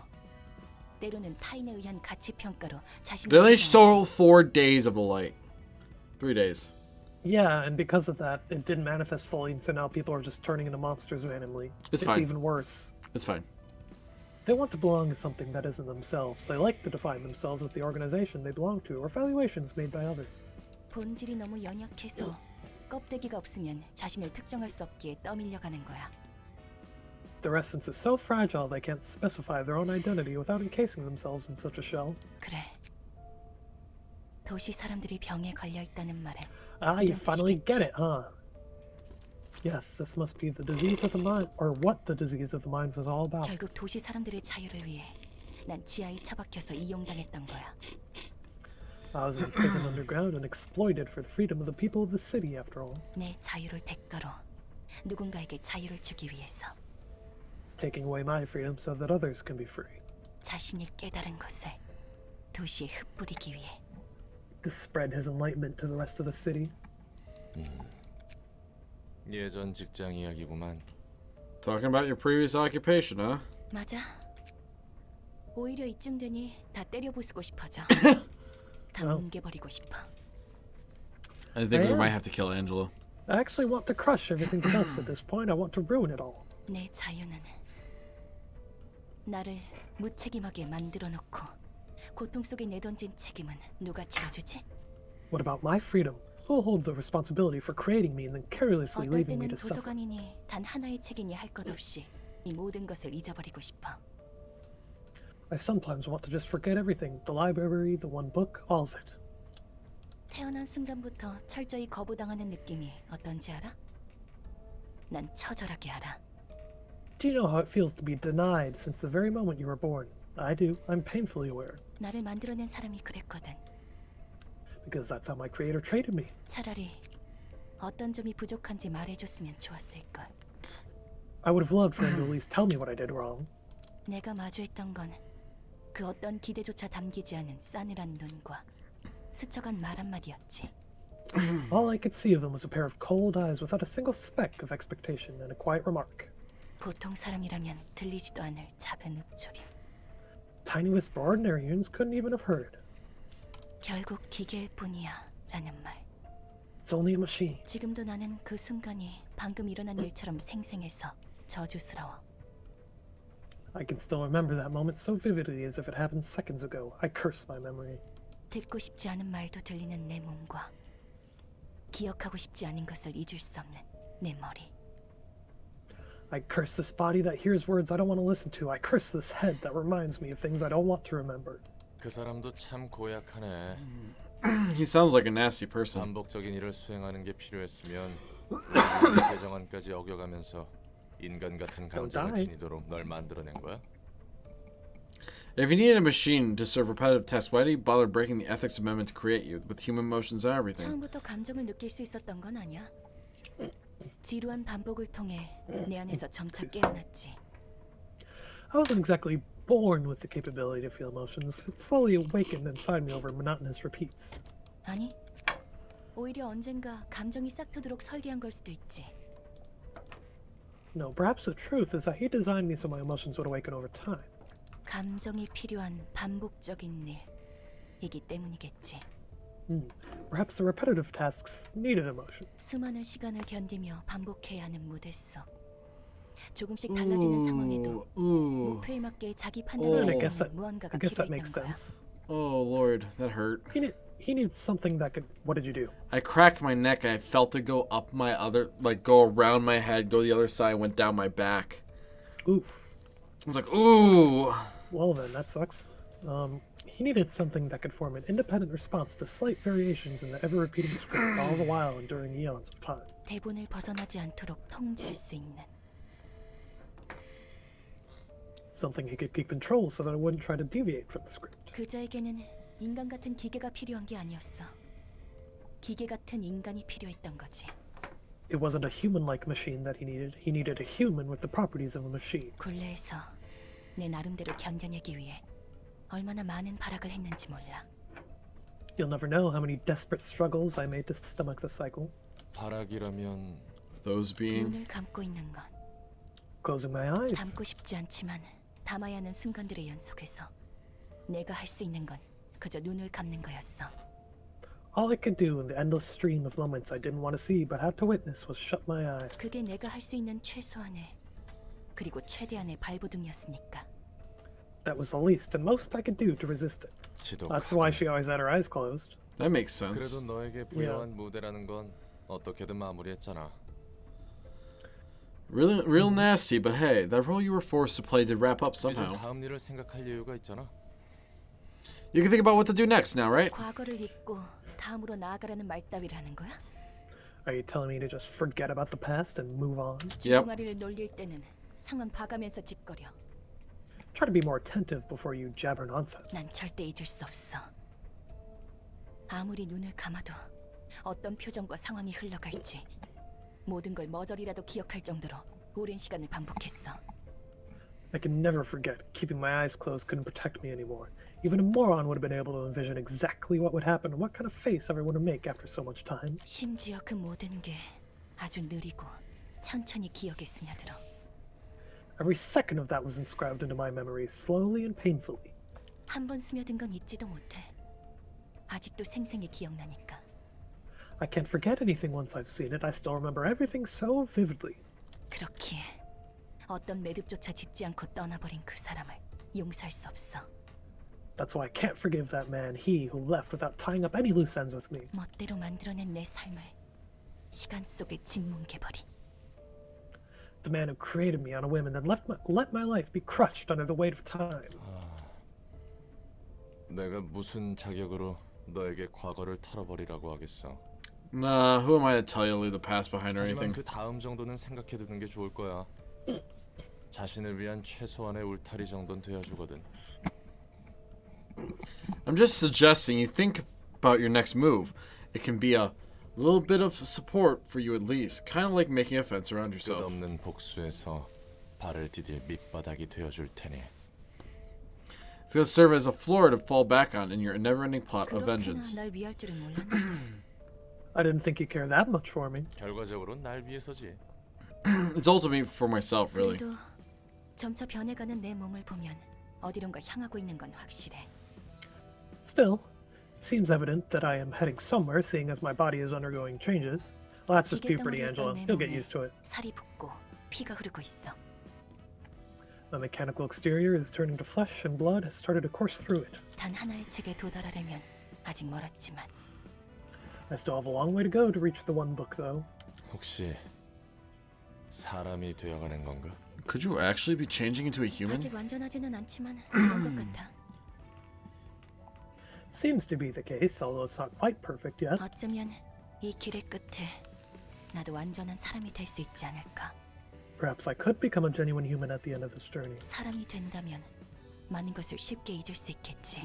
때로는 타인에 의한 가치 평가로 자신을 They only 비난하지. stole 4 days of the light. 3 days. Yeah, and because of that, it didn't manifest fully, and so now people are just turning into monsters randomly. It's fine. Even worse. It's fine. They want to belong to something that isn't themselves. They like to define themselves with the organization they belong to, or valuations made by others. 본질이 너무 연약해서 껍데기가 없으면 자신을 특정할 수 없기에 떠밀려가는 거야. Their essence is so fragile they can't specify their own identity without encasing themselves in such a shell. 그래. 도시 사람들이 병에 걸려 있다는 말에. Ah, you finally get it, huh? Yes, this must be the disease of the mind, or what the disease of the mind was all about. 결국 도시 사람들의 자유를 위해 난 지하에 처박혀서 이용당했던 거야. I was imprisoned underground and exploited for the freedom of the people of the city, after all. 내 자유를 대가로 누군가에게 자유를 주기 위해서. Taking away my freedom so that others can be free. 자신이 깨달은 것을 도시에 흩뿌리기 위해. To spread his enlightenment to the rest of the city. 예전 직장 이야기구만. Talking about your previous occupation, huh? 맞아. 오히려 이쯤 되니 다 때려부수고 싶어져. 다 뭉개버리고 싶어. I think we might have to kill Angela. I actually want to crush everything to dust at this point. I want to ruin it all. 내 자유는 나를 무책임하게 만들어 놓고 고통 속에 내던진 책임은 누가 지어주지? What about my freedom? Who'll hold the responsibility for creating me and then carelessly 어떨 leaving me 때는 to suffer? 도서관이니 단 하나의 책이니 할 것 없이 이 모든 것을 잊어버리고 싶어. I sometimes want to just forget everything. The library, the one book, all of it. 태어난 순간부터 철저히 거부당하는 느낌이 어떤지 알아? 난 처절하게 알아. Do you know how it feels to be denied since the very moment you were born? I do. I'm painfully aware. 나를 만들어낸 사람이 그랬거든. Because that's how my creator treated me. 차라리 어떤 점이 부족한지 말해줬으면 좋았을걸. I would have loved for him to at least tell me what I did wrong. 내가 마주했던 건 그 어떤 기대조차 담기지 않은 싸늘한 눈과 스쳐간 말 한마디였지. All I could see of him was a pair of cold eyes without a single speck of expectation and a quiet remark. 보통 사람이라면 들리지도 않을 작은 읊조림. Tiny whisper ordinary humans couldn't even have heard. 결국 기계일 뿐이야 라는 말. It's only a machine. 지금도 나는 그 순간이 방금 일어난 일처럼 생생해서 저주스러워. I can still remember that moment so vividly as if it happened seconds ago. I curse my memory. 듣고 싶지 않은 말도 들리는 내 몸과 기억하고 싶지 않은 것을 잊을 수 없는 내 머리. I curse this body that hears words I don't want to listen to. I curse this head that reminds me of things I don't want to remember. 그 사람도 참 고약하네. He sounds like a nasty person. 반복적인 일을 수행하는 게 필요했으면 인간의 개정안까지 어겨가면서 인간 같은 감정을 die. 지니도록 널 만들어낸 거야? If you needed a machine to serve repetitive tasks, why did he bother breaking the ethics amendment to create you with human emotions and everything? 처음부터 감정을 느낄 수 있었던 건 아니야. 지루한 반복을 통해 내 안에서 점차 깨어났지. I wasn't exactly born with the capability to feel emotions. It slowly awakened inside me over monotonous repeats. 아니, 오히려 언젠가 감정이 싹트도록 설계한 걸 수도 있지. No, perhaps the truth is that he designed me so my emotions would awaken over time. 감정이 필요한 반복적인 일이기 때문이겠지. Perhaps the repetitive tasks needed emotions. 수많은 시간을 견디며 반복해야 하는 무대 속 조금씩 달라지는 상황에도 목표에 맞게 자기 판단을 I 할 guess 수 that, 있는 무언가가 I guess that 필요했던 makes 거야. sense. Oh Lord, that hurt. He needs something that could. What did you do? I cracked my neck. I felt it go up my other, like go around my head, go the other side, went down my back. Oof. I was like, ooh. Well then, that sucks. He needed something that could form an independent response to slight variations in the ever-repeating script, all the while enduring eons of time. 대본을 벗어나지 않도록 통제할 수 있는. Something he could keep control so that it wouldn't try to deviate from the script. 그자에게는 인간 같은 기계가 필요한 게 아니었어. 기계 같은 인간이 필요했던 거지. It wasn't a human-like machine that he needed. He needed a human with the properties of a machine. 굴레에서 내 나름대로 견뎌내기 위해 얼마나 많은 발악을 했는지 몰라. You'll never know how many desperate struggles I made to stomach the cycle. 발악이라면 Those being. 눈을 감고 있는 건 Closing my eyes. 담고 싶지 않지만 담아야 하는 순간들의 연속에서 내가 할 수 있는 건 그저 눈을 감는 거였어. All I could do in the endless stream of moments I didn't want to see but have to witness was shut my eyes. 그게 내가 할 수 있는 최소한의 그리고 최대한의 발버둥이었으니까. That was the least and most I could do to resist it. That's why she always had her eyes closed. That makes sense. 그래도 너에게 부여한 무대라는 건 어떻게든 마무리했잖아. Real nasty, but hey, that role you were forced to play did wrap up 이제 somehow. 다음 일을 생각할 이유가 있잖아. You can think about what to do next now, right? 과거를 잊고 다음으로 나아가라는 말 따위를 하는 거야? Are you telling me to just forget about the past and move on? Yep. 동아리를 놀릴 때는 상황 봐가면서 짓거려. Try to be more attentive before you jabber nonsense. 난 절대 잊을 수 없어. 아무리 눈을 감아도 어떤 표정과 상황이 흘러갈지 모든 걸 머저리라도 기억할 정도로 오랜 시간을 반복했어. I can never forget. Keeping my eyes closed couldn't protect me anymore. Even a moron would have been able to envision exactly what would happen and what kind of face everyone would make after so much time. 심지어 그 모든 게 아주 느리고 천천히 기억에 스며들어. Every second of that was inscribed into my memory, slowly and painfully. 한 번 스며든 건 잊지도 못해. 아직도 생생히 기억나니까. I can't forget anything once I've seen it. I still remember everything so vividly. 그렇기에 어떤 매듭조차 짓지 않고 떠나버린 그 사람을 용서할 수 없어. That's why I can't forgive that man, he who left without tying up any loose ends with me. 멋대로 만들어낸 내 삶을 시간 속에 짓뭉개버린. The man who created me on a whim and then let my life be crushed under the weight of time. 내가 무슨 자격으로 너에게 과거를 털어버리라고 하겠어. Nah, who am I to tell you to leave the past behind or 하지만 anything? 그 다음 정도는 생각해두는 게 좋을 거야. 자신을 위한 최소한의 울타리 정도는 되어주거든. I'm just suggesting you think about your next move. It can be a little bit of support for you at least. Kind of like making a fence around yourself. 끝없는 복수에서 발을 디딜 밑바닥이 되어줄 테니. It's going to serve as a floor to fall back on in your never-ending plot of 그렇게나 vengeance. 날 위할 줄은 몰랐네. I didn't think you cared that much for me. 결과적으로 날 위해서지. It's ultimately for myself, really. 그래도 점차 변해가는 내 몸을 보면 어디론가 향하고 있는 건 확실해. Still, it seems evident that I am heading somewhere, seeing as my body is undergoing changes. Well, that's just puberty, Angela. You'll get used to it. 살이 붓고 피가 흐르고 있어. The mechanical exterior is turning to flesh, and blood has started to course through it. 단 하나의 책에 도달하려면 아직 멀었지만 I still have a long way to go to reach the one book, though. 혹시 사람이 되어가는 건가? Could you actually be changing into a human? 아직 완전하지는 않지만 그런 것 같아. Seems to be the case, although it's not quite perfect yet. 어쩌면 이 길의 끝에 나도 완전한 사람이 될 수 있지 않을까. Perhaps I could become a genuine human at the end of this journey. 사람이 된다면 많은 것을 쉽게 잊을 수 있겠지.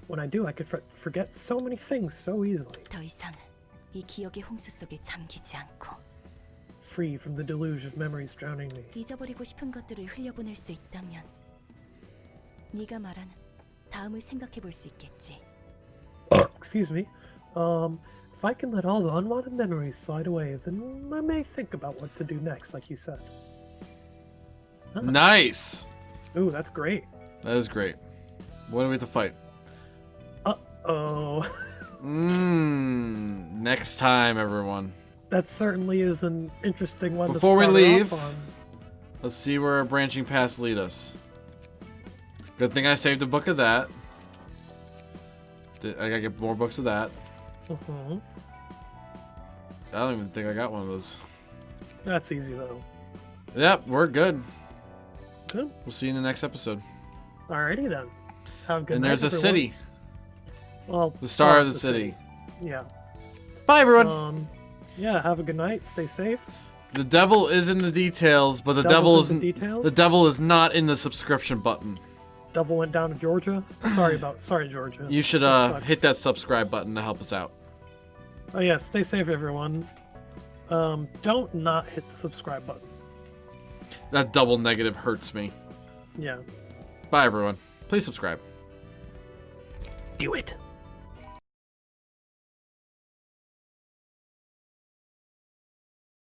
When I do, I could forget so many things so easily. 더 이상 이 기억의 홍수 속에 잠기지 않고 Free from the deluge of memories drowning me. 잊어버리고 싶은 것들을 흘려보낼 수 있다면 네가 말한 다음을 생각해 볼 수 있겠지. Excuse me. If I can let all the unwanted memories slide away, then I may think about what to do next, like you said. Nice! Ooh, that's great. That is great. What do we have to fight? Uh-oh. Next time, everyone. That certainly is an interesting one Before we to start leave, off on. let's see where our branching paths lead us. Good thing I saved a book of that. I gotta get more books of that. I don't even think I got one of those. That's easy, though. Yep, we're good. Good. We'll see you in the next episode. Alrighty then. Have a good And night, there's a everyone. city. Well, The star well, of the city. Yeah. Bye, everyone. Yeah, have a good night. Stay safe. The devil is in the details, but the Devil's devil in the isn't. details? The devil is not in the subscription button. Devil went down to Georgia. Sorry, Georgia. You should That sucks. hit that subscribe button to help us out. Oh yeah, stay safe, everyone. Don't not hit the subscribe button. That double negative hurts me. Yeah. Bye, everyone. Please subscribe. Do it.